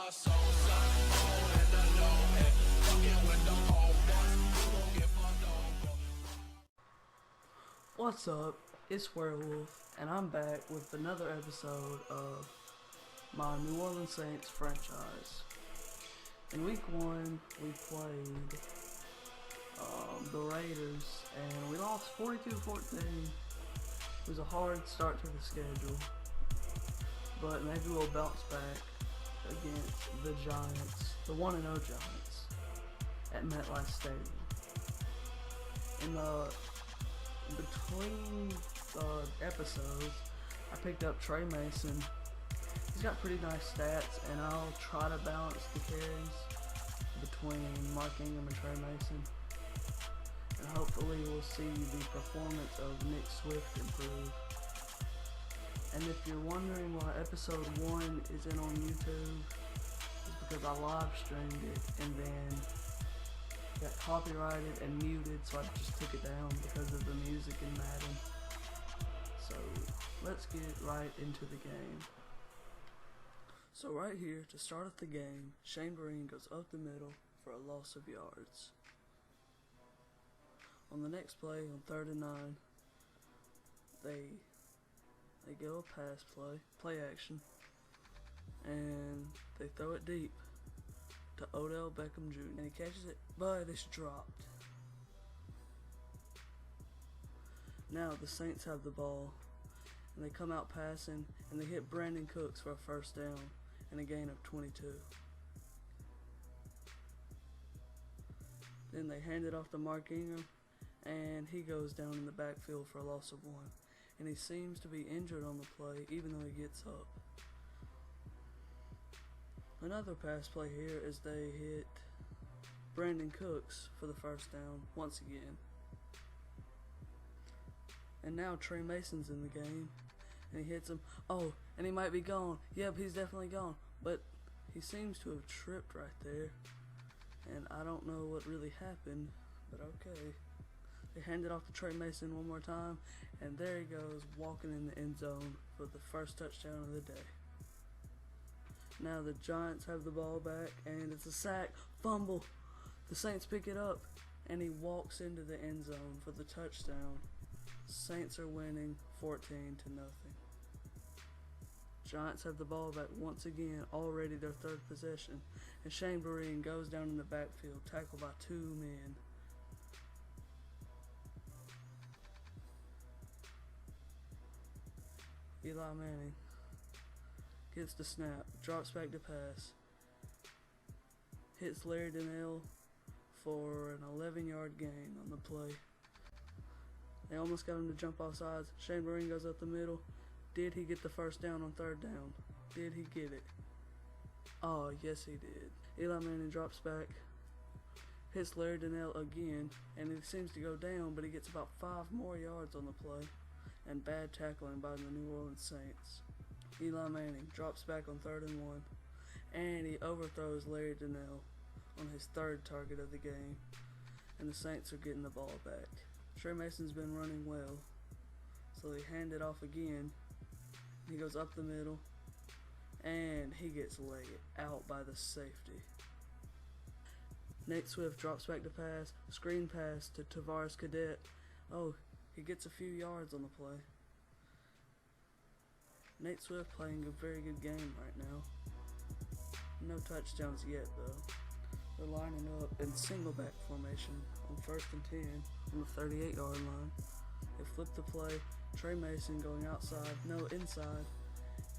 What's up? It's Werewolf, and I'm back with another episode of my New Orleans Saints franchise. In week 1, we played the Raiders, and we lost 42-14. It was a hard start to the schedule, but maybe we'll bounce back against the Giants, the 1-0 Giants, at MetLife Stadium. Between episodes, I picked up Trey Mason. He's got pretty nice stats, and I'll try to balance the carries between Mark Ingram and Trey Mason. And hopefully we'll see the performance of Nick Swift improve. And if you're wondering why episode 1 isn't on YouTube, it's because I live streamed it and then got copyrighted and muted, so I just took it down because of the music in Madden. So let's get right into the game. So right here, to start off the game, Shane Vereen goes up the middle for a loss of yards. On the next play, on 3rd and 9, they go a pass play action, and they throw it deep to Odell Beckham Jr. and he catches it, but it's dropped. Now the Saints have the ball, and they come out passing, and they hit Brandon Cooks for a first down and a gain of 22. Then they hand it off to Mark Ingram, and he goes down in the backfield for a loss of 1. And he seems to be injured on the play, even though he gets up. Another pass play here is they hit Brandon Cooks for the first down once again. And now Trey Mason's in the game, and he hits him. Oh, and he might be gone. Yep, he's definitely gone. But he seems to have tripped right there. And I don't know what really happened, but okay. They hand it off to Trey Mason one more time, and there he goes, walking in the end zone for the first touchdown of the day. Now the Giants have the ball back, and it's a sack, fumble. The Saints pick it up, and he walks into the end zone for the touchdown. Saints are winning 14-0. Giants have the ball back once again, already their 3rd possession, and Shane Vereen goes down in the backfield, tackled by 2 men. Eli Manning gets the snap, drops back to pass, hits Larry Donnell for an 11-yard gain on the play. They almost got him to jump off sides. Shane Vereen goes up the middle. Did he get the first down on 3rd down? Did he get it? Oh, yes he did. Eli Manning drops back, hits Larry Donnell again, and he seems to go down, but he gets about 5 more yards on the play. And bad tackling by the New Orleans Saints. Eli Manning drops back on 3rd and 1, and he overthrows Larry Donnell on his 3rd target of the game, and the Saints are getting the ball back. Trey Mason's been running well, so they hand it off again. He goes up the middle, and he gets laid out by the safety. Nate Swift drops back to pass, screen pass to Tavares Cadet. Oh, he gets a few yards on the play. Nate Swift playing a very good game right now. No touchdowns yet though. They're lining up in single back formation on 1st and 10 on the 38-yard line. They flip the play. Trey Mason going outside, no inside,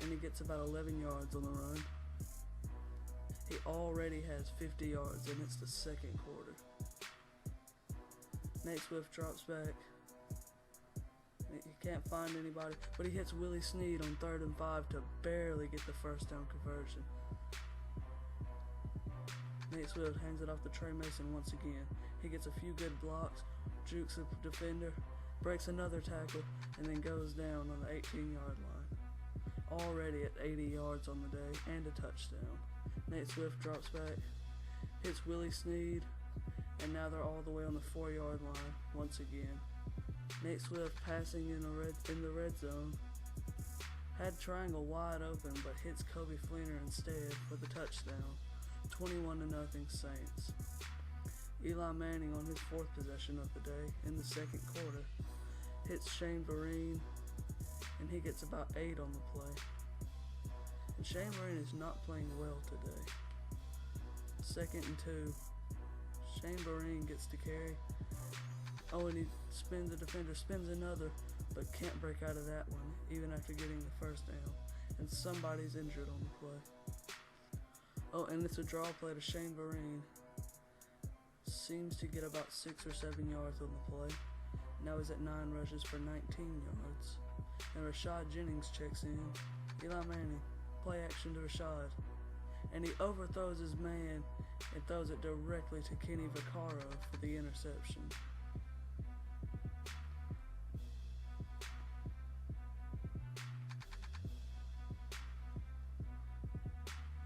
and he gets about 11 yards on the run. He already has 50 yards and it's the 2nd quarter. Nate Swift drops back. He can't find anybody, but he hits Willie Snead on 3rd and 5 to barely get the first down conversion. Nate Swift hands it off to Trey Mason once again. He gets a few good blocks, jukes a defender, breaks another tackle, and then goes down on the 18-yard line. Already at 80 yards on the day and a touchdown. Nate Swift drops back, hits Willie Snead, and now they're all the way on the 4-yard line once again. Nate Swift passing in the red zone, Had triangle wide open, but hits Kobe Fleener instead for the touchdown. 21-0 Saints. Eli Manning on his fourth possession of the day in the second quarter hits Shane Vereen, and he gets about 8 on the play. And Shane Vereen is not playing well today. 2nd and 2. Shane Vereen gets to carry. Oh, and he spins the defender, spins another, but can't break out of that one, even after getting the first down. And somebody's injured on the play. Oh, and it's a draw play to Shane Vereen. Seems to get about 6 or 7 yards on the play. Now he's at 9 rushes for 19 yards. And Rashad Jennings checks in. Eli Manning, play action to Rashad. And he overthrows his man and throws it directly to Kenny Vaccaro for the interception.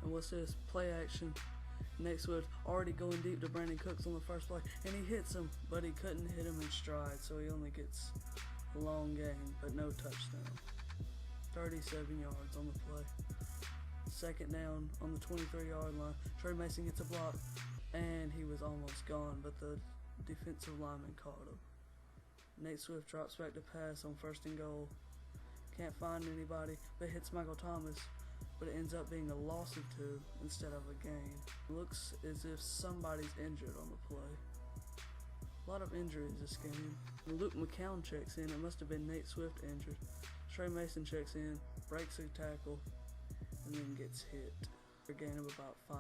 And what's this? Play action. Nate Swift already going deep to Brandon Cooks on the first play, and he hits him, but he couldn't hit him in stride, so he only gets a long gain, but no touchdown. 37 yards on the play. 2nd down on the 23-yard line. Trey Mason gets a block, and he was almost gone, but the defensive lineman caught him. Nate Swift drops back to pass on 1st and goal. Can't find anybody, but hits Michael Thomas, but it ends up being a loss of 2 instead of a gain. It looks as if somebody's injured on the play. A lot of injuries this game. Luke McCown checks in. It must have been Nate Swift injured. Trey Mason checks in, breaks a tackle, and then gets hit for a gain of about 5.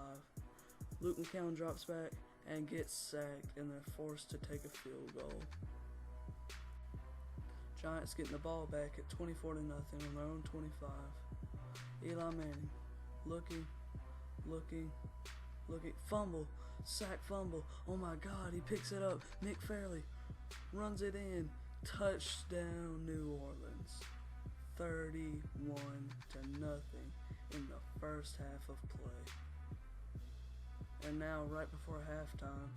Luke McCown drops back and gets sacked, and they're forced to take a field goal. Giants getting the ball back at 24-0 on their own 25. Eli Manning, looking, fumble, sack fumble. Oh my God, he picks it up. Nick Fairley runs it in. Touchdown, New Orleans. 31-0 in the first half of play. And now, right before halftime,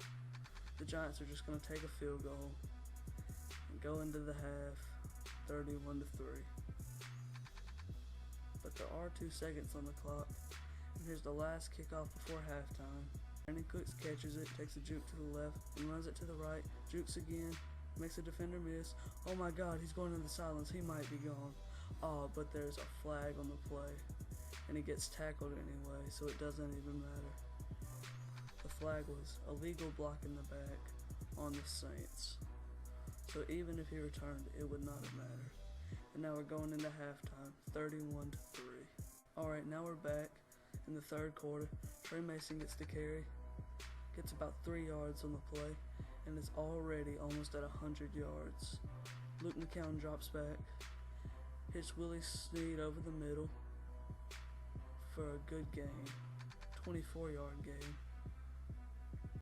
the Giants are just going to take a field goal and go into the half 31-3. But there are 2 seconds on the clock, and here's the last kickoff before halftime. Brandon Cooks catches it, takes a juke to the left, and runs it to the right, jukes again, makes a defender miss. Oh my God, he's going into the silence, he might be gone. Oh, but there's a flag on the play, and he gets tackled anyway, so it doesn't even matter. The flag was a legal block in the back on the Saints, so even if he returned, it would not have mattered. And now we're going into halftime, 31-3. Alright, now we're back in the third quarter. Trey Mason gets the carry, gets about 3 yards on the play, and is already almost at 100 yards. Luke McCown drops back, hits Willie Snead over the middle for a good gain, 24-yard gain.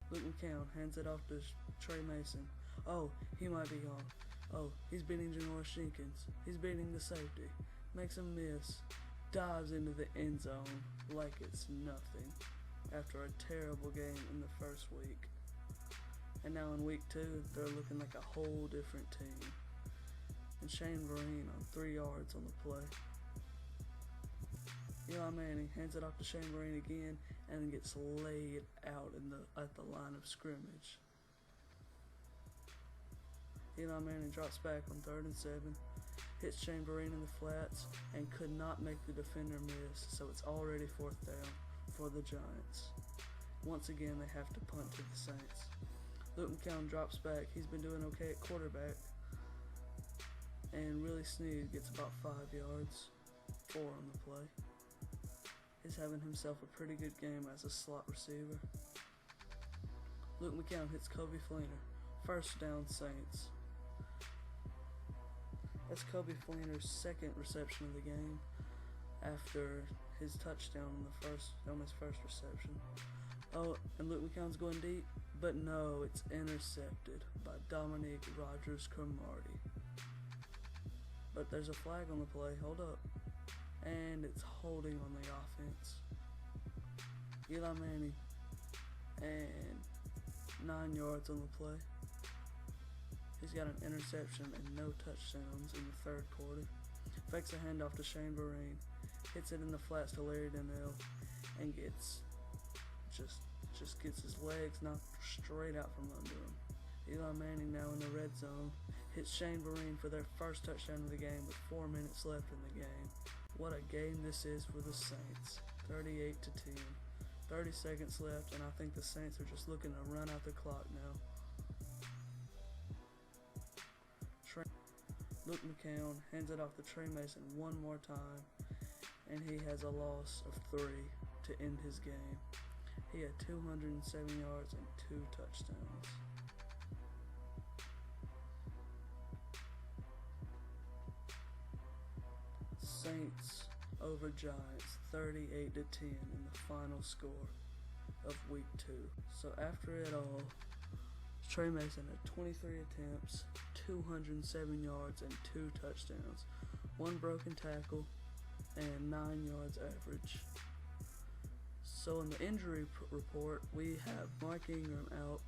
Luke McCown hands it off to Trey Mason. Oh, he might be gone. Oh, he's beating Janoris Jenkins. He's beating the safety. Makes him miss. Dives into the end zone like it's nothing after a terrible game in the first week. And now in week 2, they're looking like a whole different team. And Shane Vereen on 3 yards on the play. Eli Manning hands it off to Shane Vereen again and gets laid out at the line of scrimmage. Eli Manning drops back on 3rd and 7, hits Shane Vereen in the flats, and could not make the defender miss, so it's already 4th down for the Giants. Once again, they have to punt to the Saints. Luke McCown drops back. He's been doing okay at quarterback, and Willie Snead gets about 5 yards, 4 on the play. He's having himself a pretty good game as a slot receiver. Luke McCown hits Kobe Fleener. 1st down Saints. That's Kobe Fleener's 2nd reception of the game after his touchdown on his first reception. Oh, and Luke McCown's going deep, but no, it's intercepted by Dominique Rodgers-Cromartie. But there's a flag on the play, hold up, and it's holding on the offense. Eli Manning, and 9 yards on the play. He's got an interception and no touchdowns in the 3rd quarter. fakes a handoff to Shane Vereen, hits it in the flats to Larry Donnell, and just gets his legs knocked straight out from under him. Eli Manning, now in the red zone, hits Shane Vereen for their first touchdown of the game with 4 minutes left in the game. What a game this is for the Saints. 38-10. 30 seconds left, and I think the Saints are just looking to run out the clock now. Luke McCown hands it off to Trey Mason one more time, and he has a loss of 3 to end his game. He had 207 yards and 2 touchdowns. Saints over Giants 38-10 in the final score of week 2. So after it all, Trey Mason had 23 attempts, 207 yards and 2 touchdowns, 1 broken tackle, and 9 yards average. So in the injury report, we have Mark Ingram out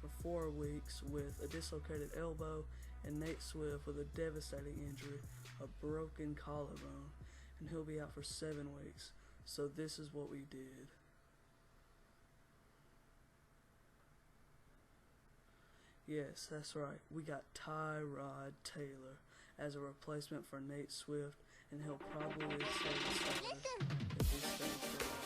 for 4 weeks with a dislocated elbow, and Nate Swift with a devastating injury, a broken collarbone, and he'll be out for 7 weeks. So this is what we did. Yes, that's right. We got Tyrod Taylor as a replacement for Nate Swift, and he'll probably stay the starter if he stays.